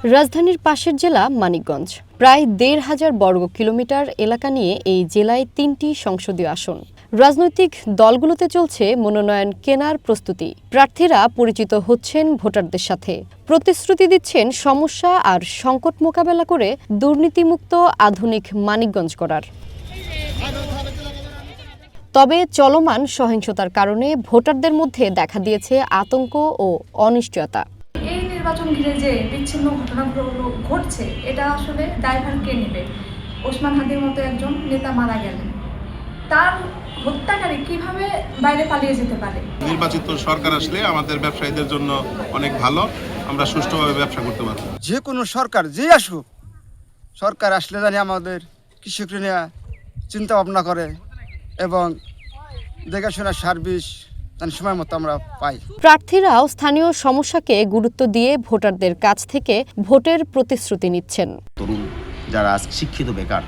রাজধানীর পাশের জেলা মানিকগঞ্জ। প্রায় ১,৫০০ বর্গ কিলোমিটার এলাকা নিয়ে এই জেলায় ৩টি সংসদীয় আসন। রাজনৈতিক দলগুলোতে চলছে মনোনয়ন কেনার প্রস্তুতি। প্রার্থীরা পরিচিত হচ্ছেন ভোটারদের সাথে, প্রতিশ্রুতি দিচ্ছেন সমস্যা আর সংকট মোকাবেলা করে দুর্নীতিমুক্ত আধুনিক মানিকগঞ্জ করার। তবে চলমান সহিংসতার কারণে ভোটারদের মধ্যে দেখা দিয়েছে আতঙ্ক ও অনিশ্চয়তা। এই নির্বাচন ঘিরে যে বিচ্ছিন্ন ঘটনাগুলো ঘটছে, এটা আসলে দায়ভার কে নেবে? ওসমান হাদির মতো একজন নেতা মারা গেলেন, তার হত্যাকারী কিভাবে বাইরে পালিয়ে যেতে পারে? নির্বাচিত সরকার আসলে আমাদের ব্যবসায়ীদের জন্য অনেক ভালো, আমরা সুষ্ঠুভাবে ব্যবসা করতে পারবো। যে কোনো সরকার যে আসুক, সরকার আসলে জানি আমাদের কৃষকরা নিয়ে চিন্তা ভাবনা করে এবং দেখাশোনা সার্ভিস সময় মতো আমরা পাই। প্রার্থীরাও স্থানীয় সমস্যাকে গুরুত্ব দিয়ে ভোটারদের কাছ থেকে ভোটের প্রতিশ্রুতি নিচ্ছেন। তরুণ যারা শিক্ষিত বেকার,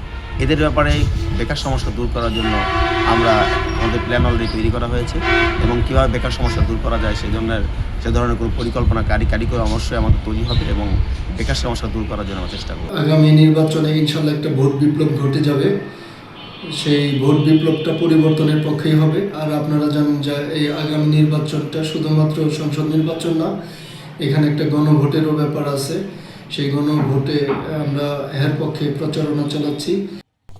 এদের ব্যাপারে বেকার সমস্যা দূর করার জন্য আমরা আমাদের প্ল্যান অলরেডি তৈরি করা হয়েছে এবং কীভাবে বেকার সমস্যা দূর করা যায় সে ধরনের কোনো পরিকল্পনা কারিগর অবশ্যই আমাদের তৈরি হবে এবং বেকার সমস্যা দূর করার জন্য আমরা চেষ্টা করব। আগামী নির্বাচনে ইনশাল্লাহ একটা ভোট বিপ্লব ঘটে যাবে, সেই ভোট বিপ্লবটা পরিবর্তনের পক্ষেই হবে। আর আপনারা জানেন যে এই আগামী নির্বাচনটা শুধুমাত্র সংসদ নির্বাচন না, এখানে একটা গণভোটেরও ব্যাপার আছে। সেই গণভোটে আমরা এর পক্ষে প্রচারণা চালাচ্ছি।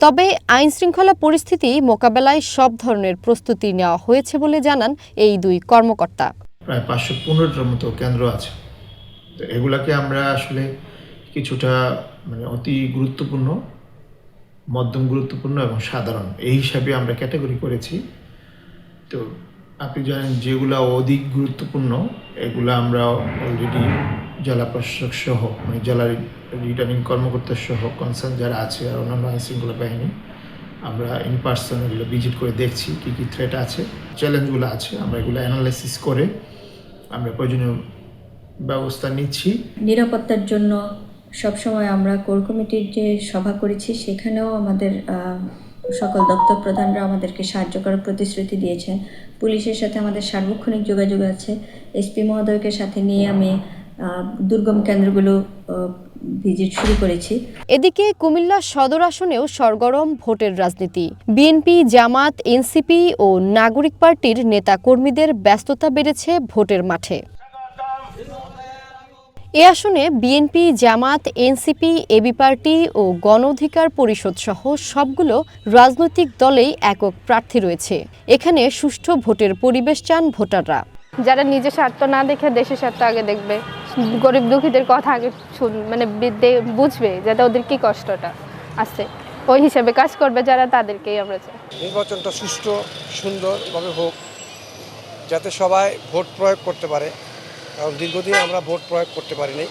তবে আইন শৃঙ্খলা পরিস্থিতি মোকাবেলায় সব ধরনের প্রস্তুতি নেওয়া হয়েছে বলে জানান এই দুই কর্মকর্তা। প্রায় 515টার মতো কেন্দ্র আছে, তো এগুলাকে আমরা আসলে কিছুটা অতি গুরুত্বপূর্ণ, মধ্যম গুরুত্বপূর্ণ এবং সাধারণ এই হিসাবে আমরা ক্যাটাগরি করেছি। তো আপনি জানেন যেগুলো অধিক গুরুত্বপূর্ণ এগুলো আমরা অলরেডি জেলা প্রশাসক সহ জেলা রিটার্নিং কর্মকর্তা সহ কনসার্ন যারা আছে আর অন্যান্য আইনশৃঙ্খলা বাহিনী, আমরা ইন পার্সন এগুলো ভিজিট করে দেখছি কী কী থ্রেট আছে, চ্যালেঞ্জগুলো আছে, আমরা এগুলো অ্যানালাইসিস করে আমরা প্রয়োজনীয় ব্যবস্থা নিচ্ছি। নিরাপত্তার জন্য সবসময় আমরা কোর কমিটির যে সভা করেছি সেখানেও আমাদের সকল দপ্তর প্রধানরা আমাদেরকে সাহায্য করার প্রতিশ্রুতি দিয়েছেন। পুলিশের সাথে আমাদের সার্বক্ষণিক যোগাযোগ আছে। এসপি মহোদয়কে সাথে নিয়ে আমি দুর্গম কেন্দ্রগুলো ভিজিট শুরু করেছি। এদিকে কুমিল্লা সদর আসনেও সরগরম ভোটের রাজনীতি। বিএনপি, জামাত, এনসিপি ও নাগরিক পার্টির নেতা কর্মীদের ব্যস্ততা বেড়েছে ভোটের মাঠে। এ আসনে বিএনপি, জামাত, এনসিপি, এবি পার্টি ও গণ অধিকার পরিষদ সহ সবগুলো রাজনৈতিক দলেই একক প্রার্থী রয়েছে। এখানে সুষ্ঠু ভোটের পরিবেশ চান ভোটাররা। যারা নিজের স্বার্থ না দেখে দেশের স্বার্থ আগে দেখবে, গরিব দুঃখীদের কথা আগে বুঝবে যাতে ওদের কি কষ্টটা আছে, ওই হিসাবে কাজ করবে যারা, তাদেরকেই আমরা চাই। নির্বাচনটা সুষ্ঠু সুন্দরভাবে হোক, যাতে সবাই ভোট প্রয়োগ করতে পারে, কারণ দীর্ঘদিন আমরা ভোট প্রয়োগ করতে পারিনি।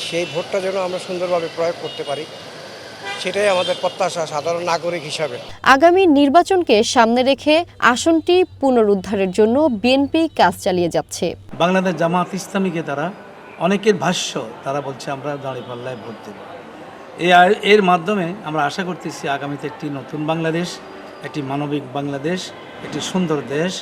সেই ভোটটা যেন আমরা সুন্দরভাবে প্রয়োগ করতে পারি, সেটাই আমাদের প্রত্যাশা সাধারণ নাগরিক হিসাবে। আগামী নির্বাচনকে সামনে রেখে আসনটি পুনরুদ্ধারের জন্য বিএনপি কাজ চালিয়ে যাচ্ছে। বাংলাদেশ জামাত ইসলামীকে তারা অনেকের ভাষ্য, তারা বলছে আমরা দাঁড়িপাল্লায় ভোট দেব। এর মাধ্যমে আমরা আশা করতেছি আগামীতে একটি নতুন বাংলাদেশ, একটি মানবিক বাংলাদেশ, একটি সুন্দর দেশ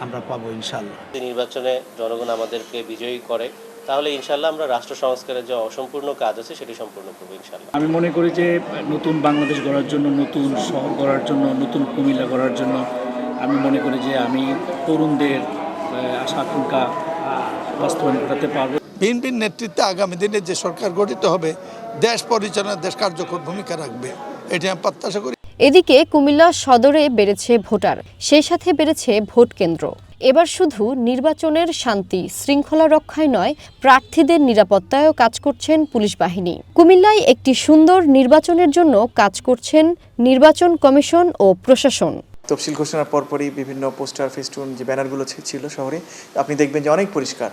আমরা পাবো ইনশাআল্লাহ। নির্বাচনে জনগণ আমাদেরকে বিজয়ী করে, তাহলে ইনশাআল্লাহ আমরা রাষ্ট্র সংস্কারের যে অসম্পূর্ণ কাজ আছে সেটি সম্পূর্ণ করবো ইনশাআল্লাহ। আমি মনে করি যে নতুন বাংলাদেশ গড়ার জন্য, নতুন শহর গড়ার জন্য, নতুন কুমিল্লা গড়ার জন্য আমি মনে করি যে আমি তরুণদের আশা আকাঙ্ক্ষা বাস্তবায়ন করতে পারবো। বিএনপির নেতৃত্বে আগামী দিনে যে সরকার গঠিত হবে, দেশ পরিচালনায় দেশ কার্যকর ভূমিকা রাখবে, এটি আমি প্রত্যাশা করি। এদিকে কুমিল্লা সদরে বেড়েছে ভোটার, সেই সাথে বেড়েছে ভোট কেন্দ্র। এবার শুধু নির্বাচনের শান্তি শৃঙ্খলা রক্ষায় নয়, প্রার্থীদের নিরাপত্তায়ও কাজ করছেন পুলিশ বাহিনী। কুমিল্লায় একটি সুন্দর নির্বাচনের জন্য কাজ করছেন নির্বাচন কমিশন ও প্রশাসন। তফসিল ঘোষণার পরপরই বিভিন্ন পোস্টার, ফেস্টুন যে ব্যানারগুলো ছিল শহরে, আপনি দেখবেন যে অনেক পরিষ্কার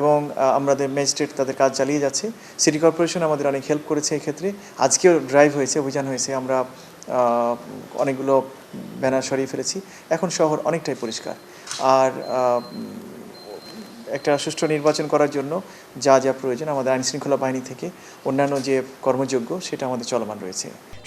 এবং আমাদের ম্যাজিস্ট্রেট তাদের কাজ চালিয়ে যাচ্ছে। সিটি কর্পোরেশন আমাদের অনেক হেল্প করেছে এই ক্ষেত্রে। আজকেও ড্রাইভ হয়েছে, অভিযান হয়েছে, আমরা অনেকগুলো ব্যানার সরিয়ে ফেলেছি। এখন শহর অনেকটাই পরিষ্কার। আর একটা সুষ্ঠু নির্বাচন করার জন্য যা যা প্রয়োজন আমাদের আইনশৃঙ্খলা বাহিনী থেকে অন্যান্য যে কর্মযোগ্য সেটা আমাদের চলমান রয়েছে।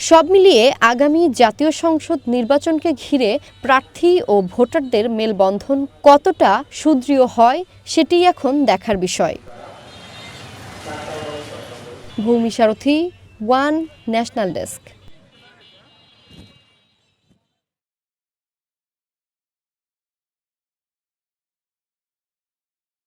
সব মিলিয়ে আগামী জাতীয় সংসদ নির্বাচনকে ঘিরে প্রার্থী ও ভোটারদের মেলবন্ধন কতটা সুদৃঢ় হয় সেটি এখন দেখার বিষয়। ভূমি সারথী, ওয়ান ন্যাশনাল ডেস্ক।